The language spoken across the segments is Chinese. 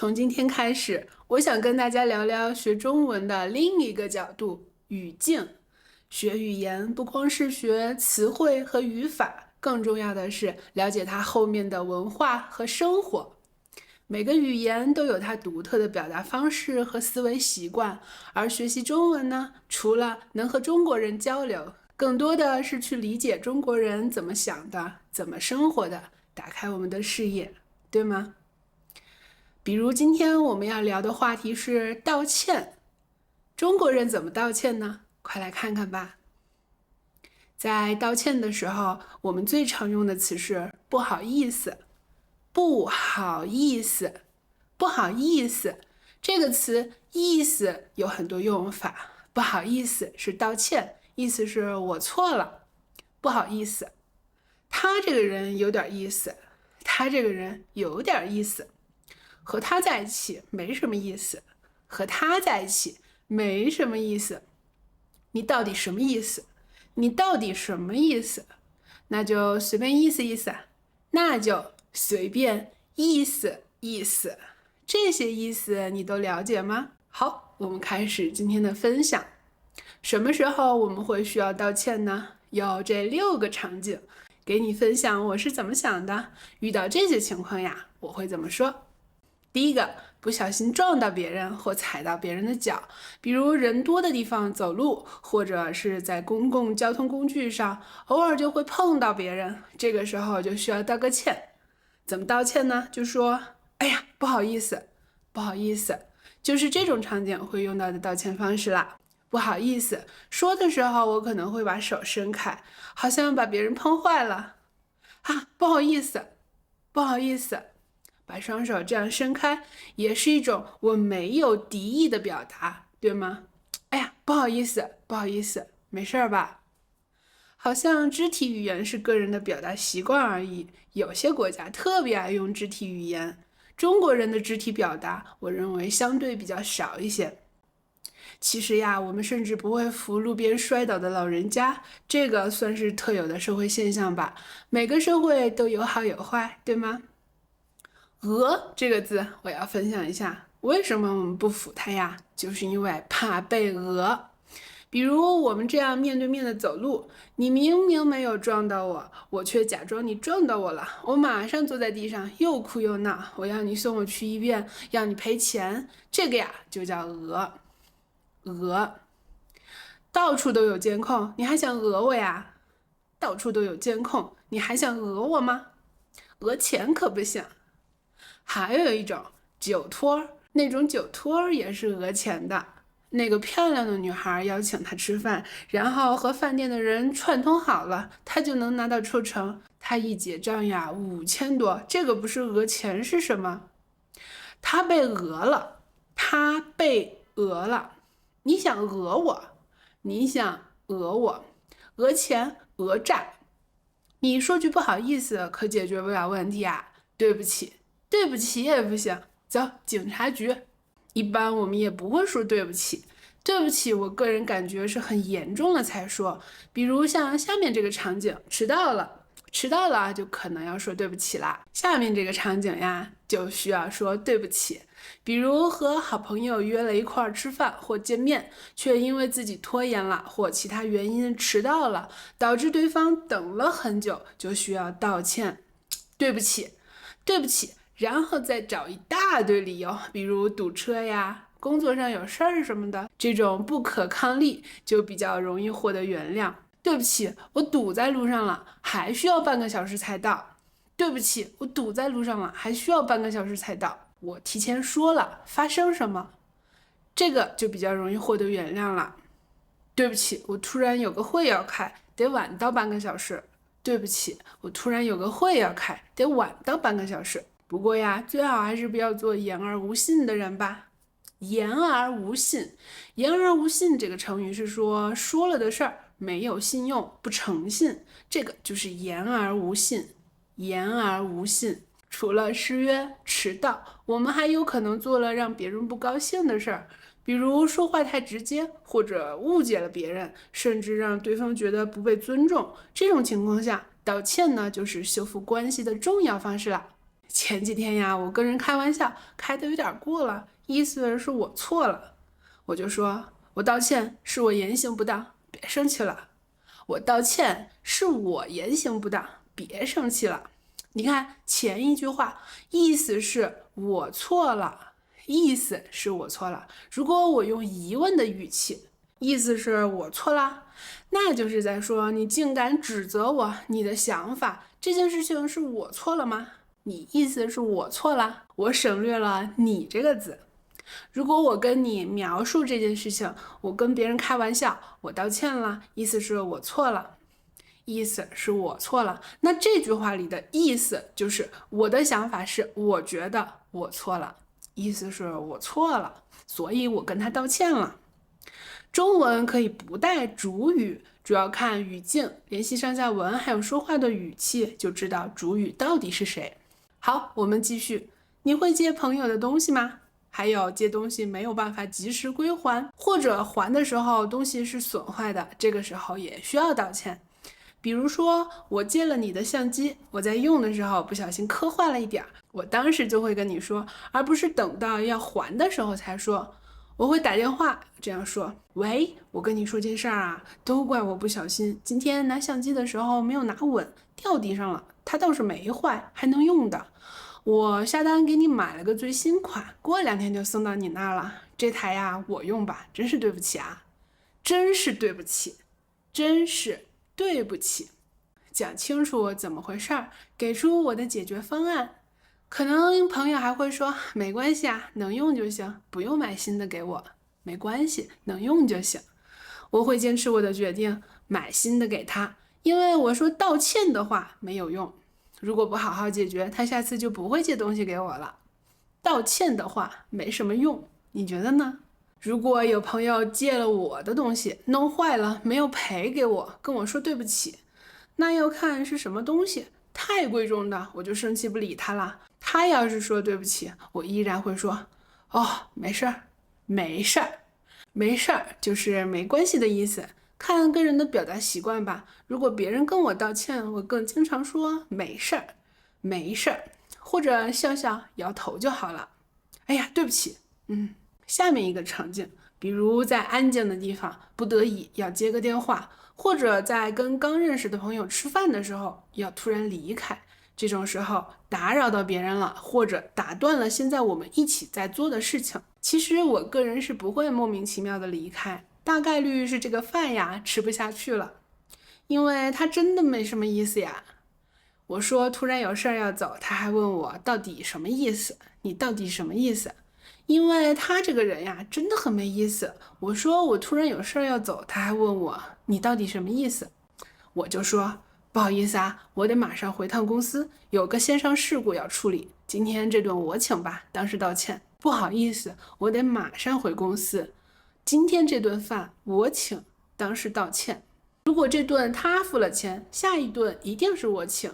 从今天开始，我想跟大家聊聊学中文的另一个角度——语境。学语言不光是学词汇和语法，更重要的是了解它后面的文化和生活。每个语言都有它独特的表达方式和思维习惯，而学习中文呢，除了能和中国人交流，更多的是去理解中国人怎么想的、怎么生活的，打开我们的视野，对吗？比如今天我们要聊的话题是道歉，中国人怎么道歉呢？快来看看吧。在道歉的时候，我们最常用的词是不好意思，不好意思，不好意思。这个词意思有很多用法，不好意思是道歉，意思是我错了，不好意思。他这个人有点意思，他这个人有点意思。和他在一起没什么意思，和他在一起没什么意思。你到底什么意思？你到底什么意思？那就随便意思意思，那就随便意思意思。这些意思你都了解吗？好，我们开始今天的分享。什么时候我们会需要道歉呢？有这6个场景，给你分享我是怎么想的。遇到这些情况呀，我会怎么说？第一个，不小心撞到别人或踩到别人的脚，比如人多的地方走路，或者是在公共交通工具上，偶尔就会碰到别人，这个时候就需要道个歉。怎么道歉呢？就说，哎呀，不好意思，不好意思，就是这种场景会用到的道歉方式啦。不好意思，说的时候我可能会把手伸开，好像把别人碰坏了。不好意思，不好意思。把双手这样伸开，也是一种我没有敌意的表达，对吗？哎呀，不好意思，不好意思，没事吧？好像肢体语言是个人的表达习惯而已，有些国家特别爱用肢体语言，中国人的肢体表达，我认为相对比较少一些。其实呀，我们甚至不会扶路边摔倒的老人家，这个算是特有的社会现象吧。每个社会都有好有坏，对吗？这个字我要分享一下，为什么我们不扶他呀？就是因为怕被讹。比如我们这样面对面的走路，你明明没有撞到我，我却假装你撞到我了，我马上坐在地上又哭又闹，我要你送我去医院，要你赔钱，这个呀就叫讹。到处都有监控，你还想讹我呀？到处都有监控，你还想讹我吗？讹钱可不行。还有一种酒托，那种酒托也是讹钱的。那个漂亮的女孩邀请他吃饭，然后和饭店的人串通好了，他就能拿到抽成。他一结账呀，5000多，这个不是讹钱是什么？他被讹了，他被讹了。你想讹我，你想讹我，讹钱讹诈。你说句不好意思，可解决不了问题啊。对不起，对不起也不行，走，警察局。一般我们也不会说对不起，对不起，我个人感觉是很严重了才说。比如像下面这个场景，迟到了就可能要说对不起啦。下面这个场景呀，就需要说对不起。比如和好朋友约了一块儿吃饭或见面，却因为自己拖延了或其他原因迟到了，导致对方等了很久，就需要道歉。对不起，对不起，然后再找一大堆理由，比如堵车呀、工作上有事儿什么的，这种不可抗力就比较容易获得原谅。对不起，我堵在路上了，还需要半个小时才到。对不起，我堵在路上了，还需要半个小时才到。我提前说了，发生什么？这个就比较容易获得原谅了。对不起，我突然有个会要开，得晚到半个小时。对不起，我突然有个会要开，得晚到半个小时。不过呀，最好还是不要做言而无信的人吧。言而无信，言而无信这个成语是说了的事儿没有信用，不诚信，这个就是言而无信。言而无信，除了失约、迟到，我们还有可能做了让别人不高兴的事儿。比如说话太直接，或者误解了别人，甚至让对方觉得不被尊重。这种情况下，道歉呢，就是修复关系的重要方式了。前几天呀，我跟人开玩笑，开的有点过了，意思是我错了。我就说，我道歉，是我言行不当，别生气了。我道歉，是我言行不当，别生气了。你看前一句话，意思是我错了，意思是我错了。如果我用疑问的语气，意思是我错了，那就是在说你竟敢指责我，你的想法，这件事情是我错了吗？你意思是我错了，我省略了你这个字。如果我跟你描述这件事情，我跟别人开玩笑，我道歉了，意思是我错了，意思是我错了。那这句话里的意思就是我的想法是我觉得我错了，意思是我错了，所以我跟他道歉了。中文可以不带主语，主要看语境，联系上下文还有说话的语气，就知道主语到底是谁。好，我们继续。你会借朋友的东西吗？还有借东西没有办法及时归还，或者还的时候东西是损坏的，这个时候也需要道歉。比如说我借了你的相机，我在用的时候不小心磕坏了一点，我当时就会跟你说，而不是等到要还的时候才说。我会打电话这样说，喂，我跟你说件事儿啊，都怪我不小心，今天拿相机的时候没有拿稳，掉地上了，它倒是没坏，还能用的。我下单给你买了个最新款，过2天就送到你那儿了。这台呀，我用吧，真是对不起啊，真是对不起，真是对不起。讲清楚怎么回事儿，给出我的解决方案。可能朋友还会说，没关系啊，能用就行，不用买新的给我，没关系，能用就行。我会坚持我的决定，买新的给他，因为我说道歉的话没有用。如果不好好解决，他下次就不会借东西给我了。道歉的话没什么用，你觉得呢？如果有朋友借了我的东西，弄坏了没有赔给我，跟我说对不起，那要看是什么东西，太贵重的我就生气不理他了。他要是说对不起，我依然会说，哦，没事儿，没事儿，没事儿，就是没关系的意思。看个人的表达习惯吧。如果别人跟我道歉，我更经常说没事儿，没事儿，或者笑笑摇头就好了。哎呀，对不起。下面一个场景，比如在安静的地方，不得已要接个电话，或者在跟刚认识的朋友吃饭的时候，要突然离开。这种时候打扰到别人了，或者打断了现在我们一起在做的事情，其实我个人是不会莫名其妙的离开，大概率是这个饭呀吃不下去了，因为他真的没什么意思呀。我说突然有事儿要走，他还问我到底什么意思，你到底什么意思？因为他这个人呀真的很没意思。我说我突然有事儿要走，他还问我你到底什么意思？我就说不好意思啊，我得马上回趟公司，有个线上事故要处理，今天这顿我请吧，当时道歉。不好意思，我得马上回公司，今天这顿饭我请，当时道歉。如果这顿他付了钱，下一顿一定是我请。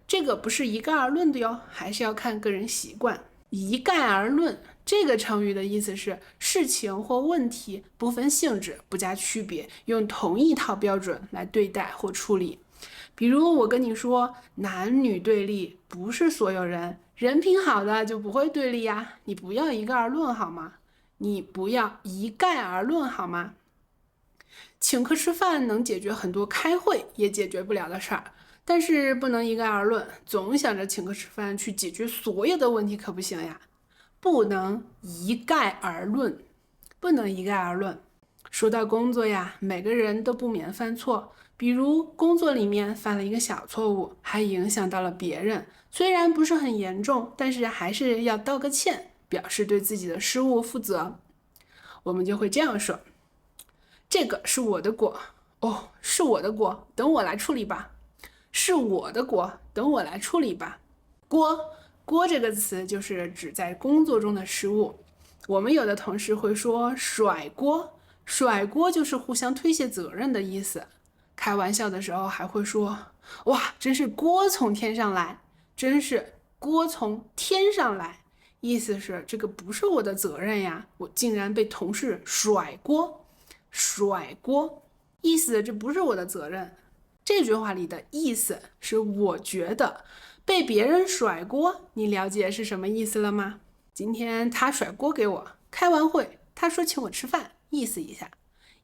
这个不是一概而论的哟，还是要看个人习惯。一概而论这个成语的意思是事情或问题不分性质，不加区别，用同一套标准来对待或处理。比如我跟你说，男女对立不是所有人，人品好的就不会对立呀，你不要一概而论好吗？你不要一概而论好吗？请客吃饭能解决很多开会也解决不了的事儿，但是不能一概而论，总想着请客吃饭去解决所有的问题可不行呀，不能一概而论，不能一概而论。说到工作呀，每个人都不免犯错，比如工作里面犯了一个小错误，还影响到了别人，虽然不是很严重，但是还是要道个歉，表示对自己的失误负责。我们就会这样说，这个是我的锅，哦，是我的锅，等我来处理吧。是我的锅，等我来处理吧。锅这个词就是指在工作中的失误。我们有的同事会说甩锅，甩锅就是互相推卸责任的意思。开玩笑的时候还会说，哇，真是锅从天上来，真是锅从天上来，意思是这个不是我的责任呀，我竟然被同事甩锅，甩锅，意思这不是我的责任。这句话里的意思是我觉得被别人甩锅，你了解是什么意思了吗？今天他甩锅给我，开完会他说请我吃饭，意思一下，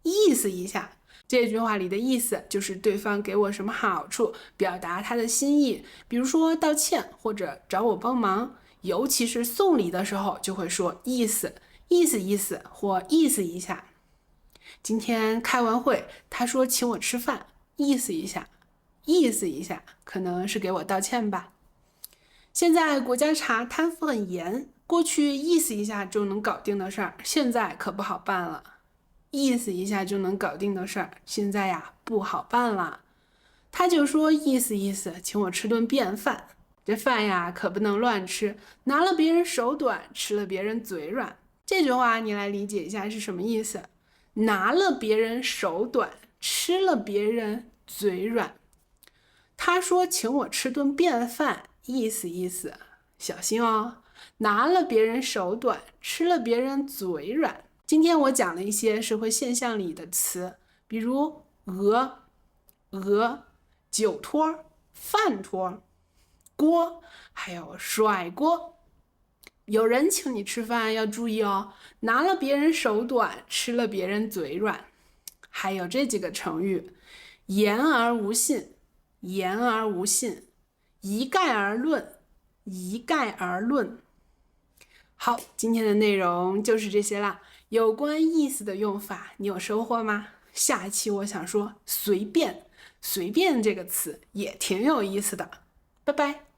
意思一下。这句话里的意思就是对方给我什么好处，表达他的心意，比如说道歉或者找我帮忙，尤其是送礼的时候就会说意思，意思意思或意思一下。今天开完会，他说请我吃饭，意思一下，意思一下，可能是给我道歉吧。现在国家查贪腐很严，过去意思一下就能搞定的事儿，现在可不好办了。意思一下就能搞定的事儿，现在呀不好办了。他就说意思意思，请我吃顿便饭。这饭呀可不能乱吃，拿了别人手短，吃了别人嘴软。这句话你来理解一下是什么意思？拿了别人手短，吃了别人嘴软。他说请我吃顿便饭，意思意思，小心哦，拿了别人手短，吃了别人嘴软。今天我讲了一些社会现象里的词，比如鹅、酒托、饭托、锅，还有甩锅。有人请你吃饭要注意哦，拿了别人手短，吃了别人嘴软。还有这几个成语：言而无信，言而无信；一概而论，一概而论。好，今天的内容就是这些啦。有关意思的用法，你有收获吗？下一期我想说随便，随便这个词也挺有意思的。拜拜。